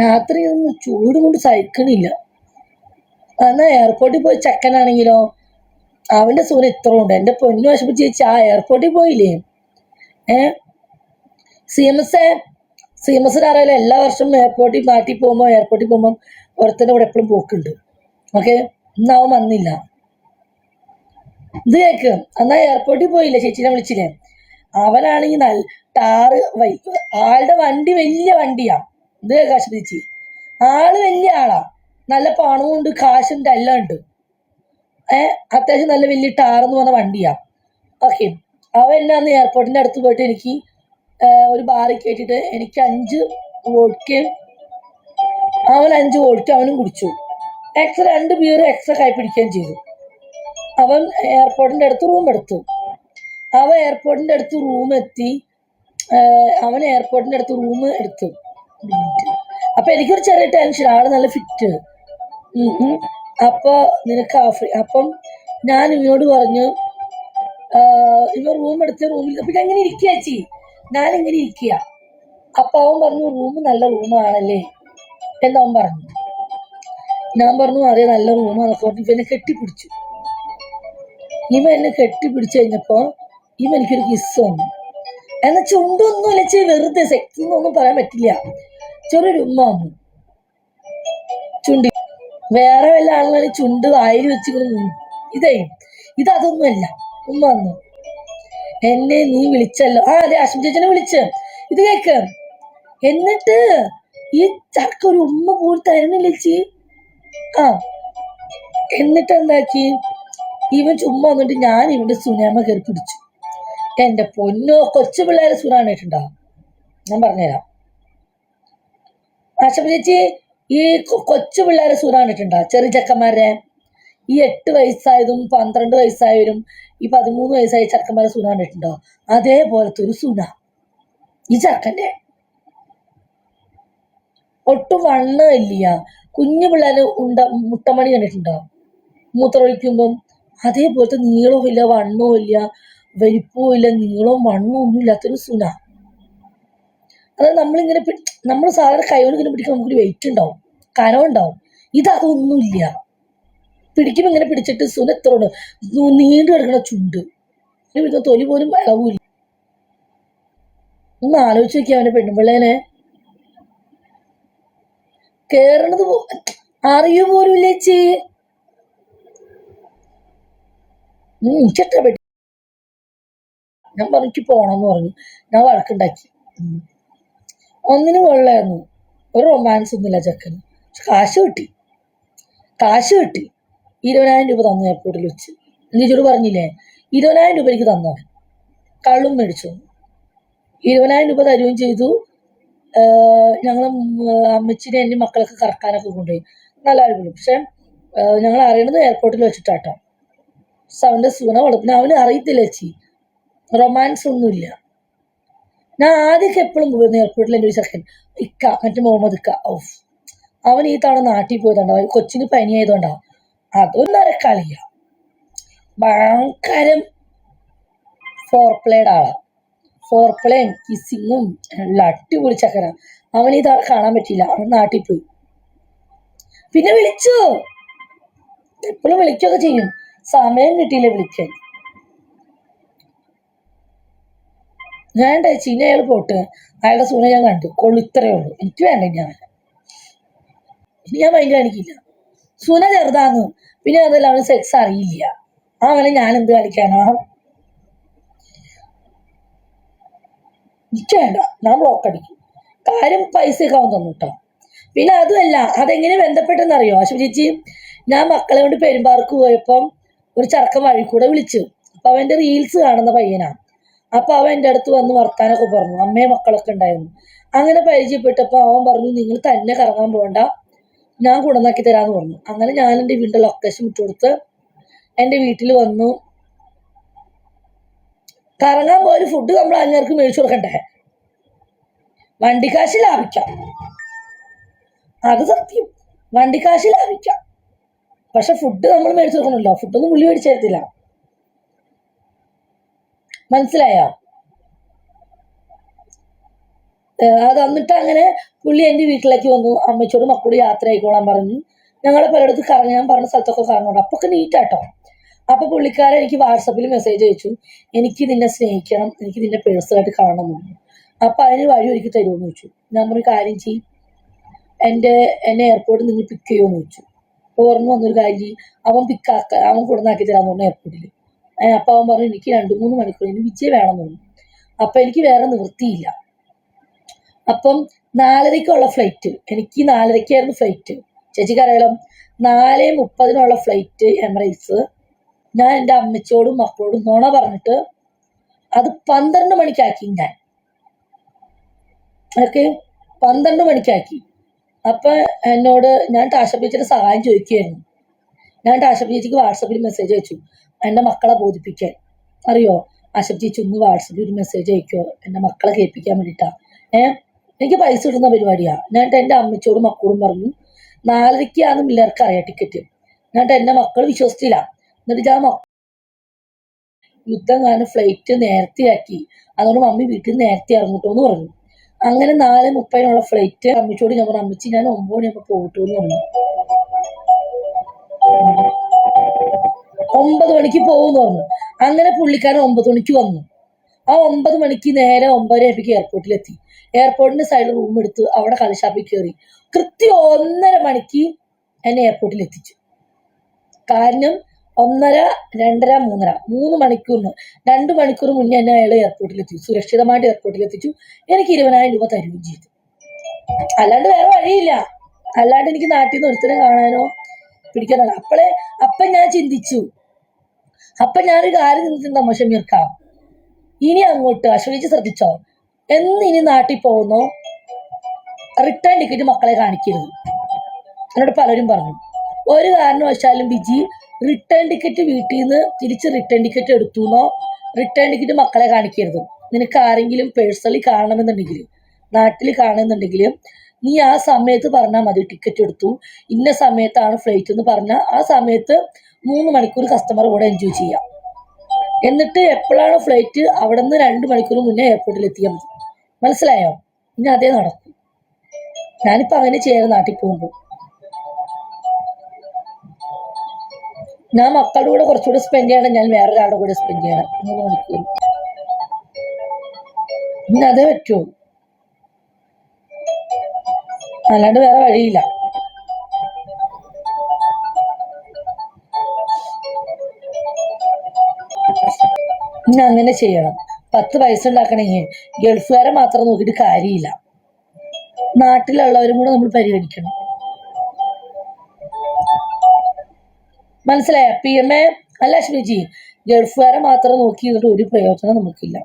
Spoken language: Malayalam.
രാത്രി ഒന്നും ചൂട് കൊണ്ട് സഹിക്കണില്ല. എന്നാൽ എയർപോർട്ടിൽ പോയി ചെക്കനാണെങ്കിലോ അവന്റെ സൂര്യ ഇത്ര ഉണ്ട്. എന്റെ പൊന്നു വിഷമിച്ച് ചേച്ചി ആ എയർപോർട്ടിൽ പോയില്ലേ സി എം എസ് അറിയാലോ, എല്ലാ വർഷവും നാട്ടിൽ പോകുമ്പോൾ എയർപോർട്ടിൽ പോകുമ്പോൾ ഒരുത്തൻ്റെ കൂടെ എപ്പോഴും പോക്കുണ്ട്. ഓക്കെ, ഇന്നാവും വന്നില്ല. ഇത് കേക്ക്, എന്നാ എയർപോർട്ടിൽ പോയില്ലേ ചേച്ചിനെ വിളിച്ചില്ലേ, അവനാണെങ്കിൽ ആളുടെ വണ്ടി വലിയ വണ്ടിയാ. ഇത് കേൾക്കാ ചേച്ചി, ആള് വലിയ ആളാ, നല്ല പണവും ഉണ്ട്, കാശുണ്ട്, എല്ലാം ഉണ്ട്. അത്യാവശ്യം നല്ല വലിയ ടാറെന്ന് പറഞ്ഞ വണ്ടിയാ. ഓക്കെ, അവൻ എന്നാന്ന് എയർപോർട്ടിന്റെ അടുത്ത് പോയിട്ട് എനിക്ക് ഒരു ബാറിൽ കയറ്റിട്ട് എനിക്ക് 5 വോഡ്ക്കയും അവൻ 5 വോഡ്ക്ക അവനും കുടിച്ചു. എക്സ്ട്രാ 2 ബിയർ എക്സ്ട്രാ കൈ പിടിക്കുകയും ചെയ്തു. അവൻ എയർപോർട്ടിന്റെ അടുത്ത് റൂം എടുത്തു. അവൻ എയർപോർട്ടിന്റെ അടുത്ത് റൂം എടുത്തു. അപ്പൊ എനിക്കൊരു ചെറിയ ടെൻഷൻ, ആള് നല്ല ഫിറ്റ്. അപ്പൊ നിനക്ക് അപ്പം ഞാൻ ഇവനോട് പറഞ്ഞു, ഇവ റൂം എടുത്ത റൂമിൽ അപ്പൊ ഞാൻ ഇങ്ങനെ ഇരിക്കുക ചേച്ചി, ഞാനിങ്ങനെ ഇരിക്കുക. അപ്പൊ അവൻ പറഞ്ഞു റൂം നല്ല റൂമാണല്ലേ എന്നവൻ പറഞ്ഞു. ഞാൻ പറഞ്ഞു അതെ നല്ല റൂമാന്നൊക്കെ പറഞ്ഞു. ഇവനെ കെട്ടിപ്പിടിച്ചു. എന്നെ കെട്ടിപ്പിടിച്ചു കഴിഞ്ഞപ്പോ എനിക്കൊരു കിസ് വന്നു. എന്നാ ചുണ്ടൊന്നുമില്ല ചേ, വെറുതെ സെക്സ് എന്നൊന്നും പറയാൻ പറ്റില്ല, ചെറിയൊരു ഉമ്മ വന്നു ചുണ്ടി. വേറെ വല്ല ആളുകളെ ചുണ്ട് വായിൽ വെച്ചിങ്ങനെ ഇതൊന്നുമല്ല, ഉമ്മ വന്നു. എന്നെ നീ വിളിച്ചല്ലോ, അതെ അശ്വിൻ ചേച്ചനെ വിളിച്ച്. ഇത് കേക്ക്, എന്നിട്ട് ഈ ചക്ക ഒരു ഉമ്മ പോലും തരുന്നില്ല ചേച്ചി. എന്നിട്ട് എന്താക്കി, ഇവൻ ചുമ്മാ വന്നിട്ട് ഞാൻ ഇവന്റെ സുനാമ കയറി പിടിച്ചു. എന്റെ പൊന്നോ, കൊച്ചു പിള്ളേരെ സുനാണിട്ടുണ്ടോ? ഞാൻ പറഞ്ഞുതരാം ആശപ്പ ചേച്ചി, ഈ കൊച്ചു പിള്ളേരെ സുനാണിട്ടുണ്ടോ? ചെറിയ ചെക്കന്മാരെ, ഈ 8 വയസ്സായതും 12 വയസ്സായവരും ഈ 13 വയസ്സായ ചെക്കന്മാരെ സുനാണിട്ടുണ്ടോ? അതേപോലത്തെ ഒരു സുന ഈ ചെക്കൻ്റെ. ഒട്ടും വണ്ണമില്ല. കുഞ്ഞു പിള്ളേര് മുട്ടമണി കണ്ടിട്ടുണ്ടോ മൂത്രമൊഴിക്കുമ്പം? അതേപോലത്തെ നീളവും ഇല്ല, വണ്ണവും ഇല്ല, വലിപ്പവും ഇല്ല, നീളവും വണ്ണവും ഒന്നും ഇല്ലാത്തൊരു സുന. അത് നമ്മൾ സാധാരണ കൈകൊണ്ട് ഇങ്ങനെ പിടിക്കുമ്പോൾ നമുക്കൊരു വെയിറ്റ് ഉണ്ടാവും, കനമുണ്ടാവും. ഇതൊന്നുമില്ല. പിടിക്കുമ്പോൾ ഇങ്ങനെ പിടിച്ചിട്ട് സുന എത്ര ഉണ്ട്, നീണ്ടു കിടക്കണ ചുണ്ട്, തൊലി പോലും ഇളവില്ല. ഒന്ന് ആലോചിച്ച് നോക്കിയാ അവന്റെ പെണ്ണുപിള്ളേനെ കേറണത് അറിയു പോലും ഇല്ല ചേച്ചി. എനിക്കെത്ര പെട്ടി. ഞാൻ പറഞ്ഞു പോണെന്ന് പറഞ്ഞു. ഞാൻ വഴക്കുണ്ടാക്കി. ഒന്നിനും കൊള്ളായിരുന്നു. ഒരു റൊമാൻസ് ഒന്നുമില്ല ചെക്കന്. കാശ് കിട്ടി. 20,000 രൂപ തന്നു എയർപോർട്ടിൽ വെച്ച്. നീച്ചോട് പറഞ്ഞില്ലേ, 20,000 രൂപ എനിക്ക് തന്നവൻ. കള്ളും മേടിച്ചു. 20,000 രൂപ തരുകയും ചെയ്തു. ഞങ്ങൾ അമ്മച്ചിനെ എൻ്റെ മക്കളൊക്കെ കറക്കാനൊക്കെ കൊണ്ടുപോയി. നല്ല അടിപൊളി. പക്ഷെ ഞങ്ങൾ അറിയണത് എയർപോർട്ടിൽ വെച്ചിട്ടാട്ടോ. അവൻ്റെ സുന വളർത്തുന്ന അവന് അറിയത്തില്ല ചേച്ചി, റൊമാൻസ് ഒന്നുമില്ല. ഞാൻ ആദ്യമൊക്കെ എപ്പോഴും പോയിരുന്നു എയർപോർട്ടിൽ. എൻ്റെ ഒരു സെക്കൻഡ് മറ്റേ മുഹമ്മദ് ഓഫ്, അവൻ ഈ തവണ നാട്ടിൽ പോയതുണ്ടോ, കൊച്ചിന് പനിയായതുകൊണ്ടാ. അതൊന്നര കളിയ, ഭയങ്കരം ഫോർപ്ലേയുടെ ആളാ. ഫോർപ്ലേയും കിസ്സിങ്ങും എല്ലാം അടിപൊളി ചക്കര. അവൻ ഈ തവണ കാണാൻ പറ്റിയില്ല, അവൻ നാട്ടിൽ പോയി. പിന്നെ വിളിച്ചു, എപ്പോഴും വിളിക്കുകയൊക്കെ ചെയ്യും, സമയം കിട്ടിയില്ല വിളിക്കാൻ. ഞാൻ ചീന അയാൾ പോട്ട്, അയാളുടെ സുന ഞാൻ കണ്ടു, കൊള്ളിത്രേ ഉള്ളൂ, എനിക്ക് വേണ്ട. ഞാൻ ഭയങ്കര കാണിക്കില്ല, സുന ചെറുതാന്ന്. പിന്നെ അതല്ല അവന് സെക്സ് അറിയില്ല. അവനെ ഞാൻ എന്ത് കളിക്കാനാ? എനിക്ക് വേണ്ട, ഞാൻ ബ്ലോക്ക് അടിക്കും. കാര്യം പൈസയൊക്കെ അവൻ തന്നു കേട്ടോ. പിന്നെ അതുമല്ല, അതെങ്ങനെ ബന്ധപ്പെട്ടെന്നറിയോ അശ്വതി ചേച്ചി? ഞാൻ മക്കളെ കൊണ്ട് പെരുമ്പാർക്ക് പോയപ്പം ഒരു ചെറുക്കൻ വഴി കൂടെ വിളിച്ചു. അപ്പൊ അവന്റെ റീൽസ് കാണുന്ന പയ്യനാ. അപ്പൊ അവൻ എൻ്റെ അടുത്ത് വന്ന് വർത്താനൊക്കെ പറഞ്ഞു, അമ്മയും മക്കളൊക്കെ ഉണ്ടായിരുന്നു. അങ്ങനെ പരിചയപ്പെട്ടപ്പോൾ അവൻ പറഞ്ഞു, നിങ്ങൾ തന്നെ കറങ്ങാൻ പോകണ്ട, ഞാൻ കൊണ്ടുവന്നാക്കി തരാമെന്ന് പറഞ്ഞു. അങ്ങനെ ഞാൻ എൻ്റെ വീടിൻ്റെ ലൊക്കേഷൻ വിട്ടുകൊടുത്ത് എൻ്റെ വീട്ടിൽ വന്നു. കറങ്ങാൻ പോയൊരു ഫുഡ് നമ്മൾ അങ്ങേർക്ക് മേടിച്ചു കൊടുക്കണ്ടേ? വണ്ടിക്കാശ് ലാഭിക്കാം, അത് സത്യം, വണ്ടിക്കാശ് ലാഭിക്കാം. പക്ഷെ ഫുഡ് നമ്മൾ മേടിച്ചു കൊടുക്കണമല്ലോ. ഫുഡൊന്നും പുള്ളി മേടിച്ചു തരത്തില്ല, മനസ്സിലായോ? അത് എന്നിട്ട് അങ്ങനെ പുള്ളി എൻ്റെ വീട്ടിലേക്ക് വന്നു. അമ്മച്ചോട് മക്കളോട് യാത്ര ആയിക്കോളാൻ പറഞ്ഞു. ഞങ്ങളെ പലയിടത്ത് കറങ്ങാൻ പറഞ്ഞ സ്ഥലത്തൊക്കെ കറങ്ങുന്നുണ്ട്. അപ്പൊ ഒക്കെ നീറ്റാട്ടോ. അപ്പൊ പുള്ളിക്കാരൻ എനിക്ക് വാട്സപ്പിൽ മെസ്സേജ് അയച്ചു, എനിക്ക് നിന്നെ സ്നേഹിക്കണം, എനിക്ക് നിന്നെ പേഴ്സണലായിട്ട് കാണണം എന്ന് പറഞ്ഞു. അപ്പൊ അതിന് വഴി ഒരുക്കി തരുമെന്ന് ചോദിച്ചു. ഞാൻ ഒരു കാര്യം ചെയ്യും, എന്നെ എയർപോർട്ടിൽ നിങ്ങൾ പിക്ക് ചെയ്യുമെന്ന് ചോദിച്ചു. അപ്പോൾ ഓർമ്മ വന്നൊരു കാര്യം ചെയ്യും, അവൻ കൊടുന്നാക്കി തരാമെന്ന് പറഞ്ഞു എയർപോർട്ടിൽ. അപ്പൊ അവൻ പറഞ്ഞു എനിക്ക് 2-3 മണിക്കൂർ ഇനി വിജയ് വേണമെന്ന് പറഞ്ഞു. അപ്പൊ എനിക്ക് വേറെ നിവൃത്തിയില്ല. അപ്പം 4:30 ഫ്ലൈറ്റ്, എനിക്ക് 4:30 ഫ്ലൈറ്റ്, ചേച്ചിക്കറിയാലോ. 4:30 flight Emirates. ഞാൻ എൻ്റെ അമ്മച്ചോടും മക്കളോടും നുണ പറഞ്ഞിട്ട് അത് 12 മണിക്കാക്കി. ഓക്കെ, 12 മണിക്കാക്കി. അപ്പൊ എന്നോട് ഞാൻ ടാഷ ചേച്ചിയുടെ സഹായം ചോദിക്കുകയായിരുന്നു. ഞാൻ ടാഷ ചേച്ചിക്ക് വാട്സപ്പിൽ മെസ്സേജ് അയച്ചു, എൻ്റെ മക്കളെ ബോധിപ്പിക്കാൻ. അറിയോ, ആശപ് ചേച്ചി ഒന്ന് വാട്സപ്പിൽ ഒരു മെസ്സേജ് അയക്കുമോ, എൻ്റെ മക്കളെ കേൾപ്പിക്കാൻ വേണ്ടിയിട്ടാ. എനിക്ക് പൈസ കിട്ടുന്ന പരിപാടിയാ. ഞാൻ എൻ്റെ അമ്മച്ചോടും മക്കളോടും പറഞ്ഞു 4:30 പിള്ളേർക്ക് അറിയാം ടിക്കറ്റ്. ഞാൻ എൻ്റെ മക്കൾ വിശ്വസിച്ചില്ല. എന്നിട്ട് ഞാൻ യുദ്ധം കാരണം ഫ്ലൈറ്റ് നേരത്തെയാക്കി, അതുകൊണ്ട് മമ്മി വീട്ടിൽ നിന്ന് നേരത്തെ ഇറങ്ങട്ടോ എന്ന് പറഞ്ഞു. അങ്ങനെ 4:30 ഫ്ലൈറ്റ്. അമ്മച്ചോട് ഞാൻ പറഞ്ഞു, അമ്മച്ചി ഞാൻ 9 മണിയാകുമ്പോൾ പോകട്ടു എന്ന് പറഞ്ഞു. 9 മണിക്ക് പോകുമെന്ന് പറഞ്ഞു. അങ്ങനെ പുള്ളിക്കാരൻ 9 മണിക്ക് വന്നു. ആ 9 മണിക്ക് നേരെ 9:30 എയർപോർട്ടിലെത്തി. എയർപോർട്ടിന്റെ സൈഡിൽ റൂം എടുത്ത് അവിടെ കളിഷാപ്പിൽ കയറി. കൃത്യം 1:30 മണിക്ക് എന്നെ എയർപോർട്ടിൽ എത്തിച്ചു. കാരണം 1:30, 2:30, 3:30 3 മണിക്കൂറിന് 2 മണിക്കൂർ മുന്നേ എന്നെ അയാൾ എയർപോർട്ടിൽ എത്തിച്ചു. സുരക്ഷിതമായിട്ട് എയർപോർട്ടിൽ എത്തിച്ചു. എനിക്ക് 20,000 രൂപ തരുകയും ചെയ്തു. അല്ലാണ്ട് വേറെ വഴിയില്ല. അല്ലാണ്ട് എനിക്ക് നാട്ടിൽ നിന്ന് ഒരുത്തരം കാണാനോ പിടിക്കാനോ. അപ്പം ഞാൻ ചിന്തിച്ചു, അപ്പൊ ഞാനൊരു കാര്യം ചിന്തിച്ചിട്ടുണ്ടോ ഷമീർക്കാം, ഇനി അങ്ങോട്ട് അശ്വതിച്ച് ശ്രദ്ധിച്ചോ, ഇനി നാട്ടിൽ പോകുന്നോ റിട്ടേൺ ടിക്കറ്റ് മക്കളെ കാണിക്കരുത്. എന്നോട് പലരും പറഞ്ഞു, ഒരു കാരണവശാലും ബിജി റിട്ടേൺ ടിക്കറ്റ് വീട്ടിൽ നിന്ന് തിരിച്ച് റിട്ടേൺ ടിക്കറ്റ് എടുത്തുന്നോ റിട്ടേൺ ടിക്കറ്റ് മക്കളെ കാണിക്കരുത്. നിനക്ക് ആരെങ്കിലും പേഴ്സണലി കാണണമെന്നുണ്ടെങ്കിൽ, നാട്ടിൽ കാണുന്നുണ്ടെങ്കിൽ നീ ആ സമയത്ത് പറഞ്ഞാൽ മതി, ടിക്കറ്റ് എടുത്തു ഇന്ന സമയത്താണ് ഫ്ലൈറ്റ് എന്ന് പറഞ്ഞാൽ ആ സമയത്ത് 3 മണിക്കൂർ കസ്റ്റമർ കൂടെ എൻജോയ് ചെയ്യാം. എന്നിട്ട് എപ്പോഴാണ് ഫ്ലൈറ്റ് അവിടെ നിന്ന് 2 മണിക്കൂർ മുന്നേ എയർപോർട്ടിൽ എത്തിയാൽ മതി. മനസ്സിലായോ? ഇനി അതേ നടക്കും. ഞാനിപ്പോൾ അങ്ങനെ ചെയ്യാറ്. നാട്ടിൽ പോകുമ്പോൾ ഞാൻ മക്കളുടെ കൂടെ കുറച്ചുകൂടെ സ്പെൻഡ് ചെയ്യണം, ഞാൻ വേറൊരാളുടെ കൂടെ സ്പെൻഡ് ചെയ്യണം 3 മണിക്കൂർ. ഇനി അതേ പറ്റുമോ, അല്ലാണ്ട് വേറെ വഴിയില്ല. ഇനി അങ്ങനെ ചെയ്യണം. 10 പൈസ ഉണ്ടാക്കണമെങ്കിൽ ഗൾഫുകാരെ മാത്രം നോക്കിയിട്ട് കാര്യമില്ല, നാട്ടിലുള്ളവരും കൂടെ നമ്മൾ പരിഗണിക്കണം. മനസ്സിലായ? PMA അല്ല അശ്വിനിജി, ഗൾഫുകാരെ മാത്രം നോക്കിയിട്ട് ഒരു പ്രയോജനം നമുക്കില്ല.